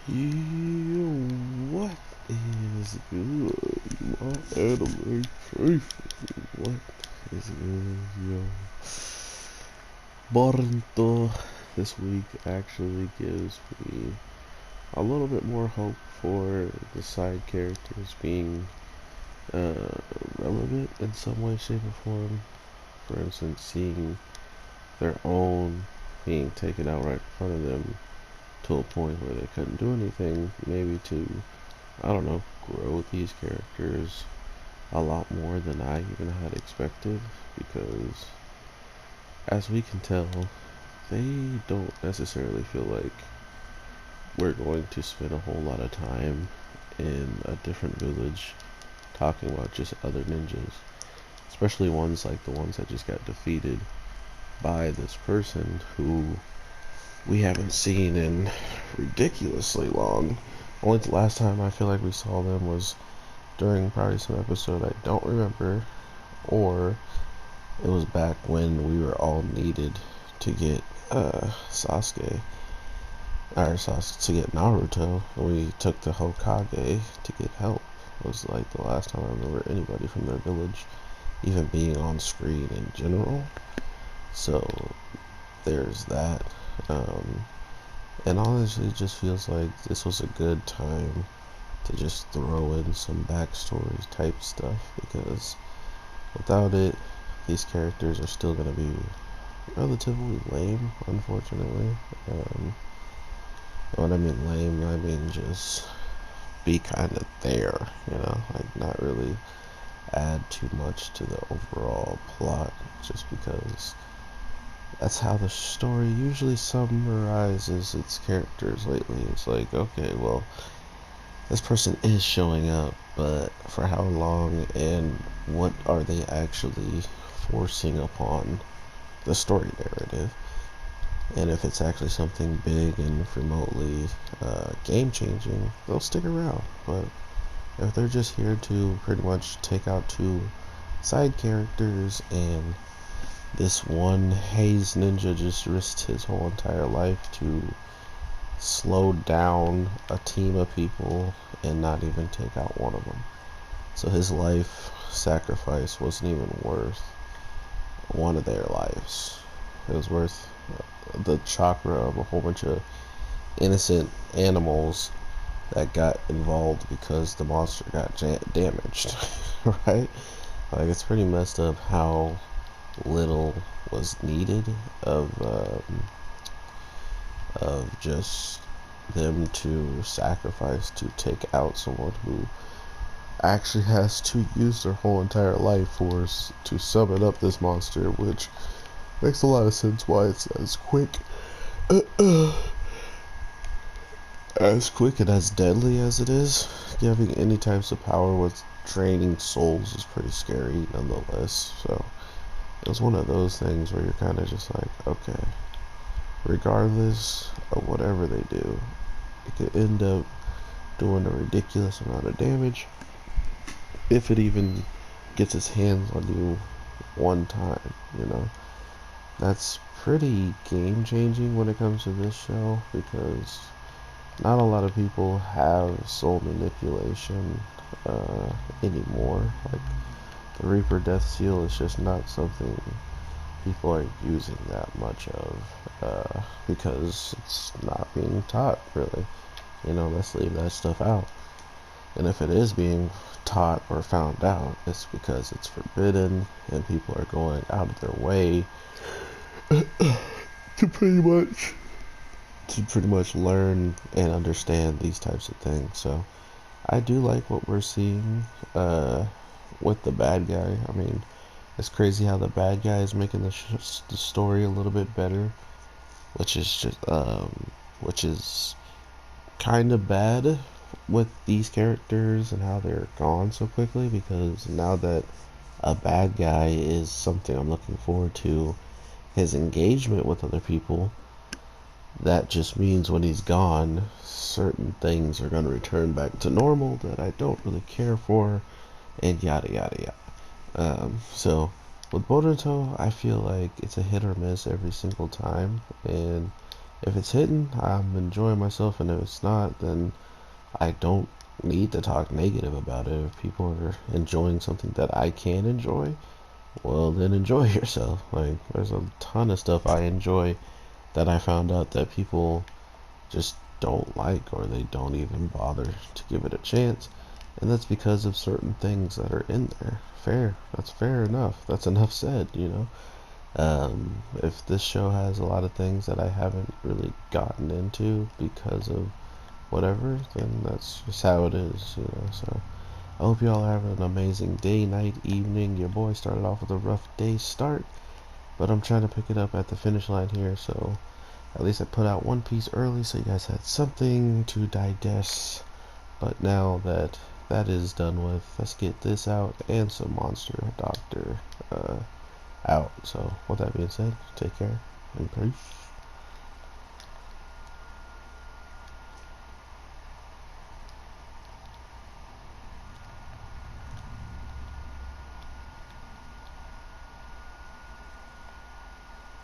Yo, what is good? My anime faithful. What is good, yo? Boruto this week actually gives me a little bit more hope for the side characters being uh, relevant in some way, shape, or form. For instance, seeing their own being taken out right in front of them to a point where they couldn't do anything, maybe to, I don't know, grow these characters a lot more than I even had expected, because as we can tell, they don't necessarily feel like we're going to spend a whole lot of time in a different village talking about just other ninjas, especially ones like the ones that just got defeated by this person who we haven't seen in ridiculously long. Only the last time I feel like we saw them was during probably some episode I don't remember, or it was back when we were all needed to get Sasuke, or Sasuke to get Naruto. We took the Hokage to get help. It was like the last time I remember anybody from their village even being on screen in general. So there's that. Um, and honestly, it just feels like this was a good time to just throw in some backstory type stuff, because without it, these characters are still going to be relatively lame, unfortunately. When I mean lame, I mean just be kind of there, like not really add too much to the overall plot, just because that's how the story usually summarizes its characters lately. It's like, okay, well, this person is showing up, but for how long, and what are they actually forcing upon the story narrative? And if it's actually something big and remotely game changing, they'll stick around. But if they're just here to pretty much take out two side characters, and this one Haze ninja just risked his whole entire life to slow down a team of people and not even take out one of them. So his life sacrifice wasn't even worth one of their lives. It was worth the chakra of a whole bunch of innocent animals that got involved because the monster got damaged, right? Like, it's pretty messed up how little was needed of just them to sacrifice to take out someone who actually has to use their whole entire life force to summon up this monster, which makes a lot of sense why it's as quick, as quick and as deadly as it is. Having any types of power with draining souls is pretty scary nonetheless. So it was one of those things where you're kind of just like, okay, regardless of whatever they do, it could end up doing a ridiculous amount of damage if it even gets its hands on you one time. That's pretty game changing when it comes to this show, because not a lot of people have soul manipulation anymore. Like, the Reaper Death Seal is just not something people are using that much of, because it's not being taught, really. Let's leave that stuff out. And if it is being taught or found out, it's because it's forbidden and people are going out of their way to pretty much learn and understand these types of things. So I do like what we're seeing with the bad guy. I mean, it's crazy how the bad guy is making the story a little bit better, which is just which is kind of bad with these characters and how they're gone so quickly, because now that a bad guy is something I'm looking forward to, his engagement with other people, that just means when he's gone, certain things are going to return back to normal that I don't really care for, and yada yada yada. So with Boruto, I feel like it's a hit or miss every single time, and If it's hitting, I'm enjoying myself, and if it's not, then I don't need to talk negative about it. If people are enjoying something that I can enjoy, well, then enjoy yourself. Like, there's a ton of stuff I enjoy that I found out that people just don't like, or they don't even bother to give it a chance. And that's because of certain things that are in there. Fair. That's fair enough. That's enough said, you know? If this show has a lot of things that I haven't really gotten into because of whatever, then that's just how it is, you know? So I hope y'all have an amazing day, night, evening. Your boy started off with a rough day start, but I'm trying to pick it up at the finish line here, so at least I put out one piece early so you guys had something to digest. But now that that is done with, let's get this out and some Monster Doctor out. So with that being said, take care and peace.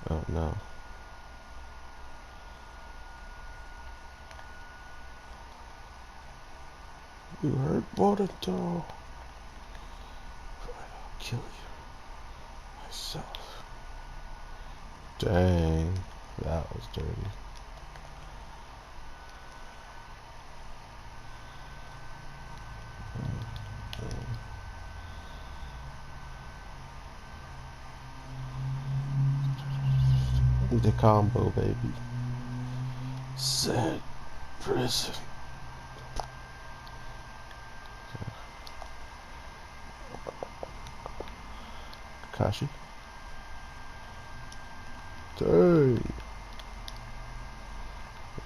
Oh no. You heard Boruto. I'll kill you myself. Dang, that was dirty. The combo, baby. Set prison. Kashi. Dang.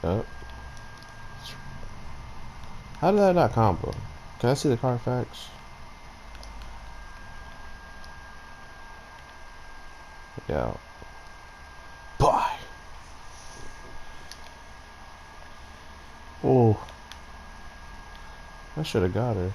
Yep. How did that not combo? Can I see the Carfax? Yeah. Bye. Oh, I should have got her.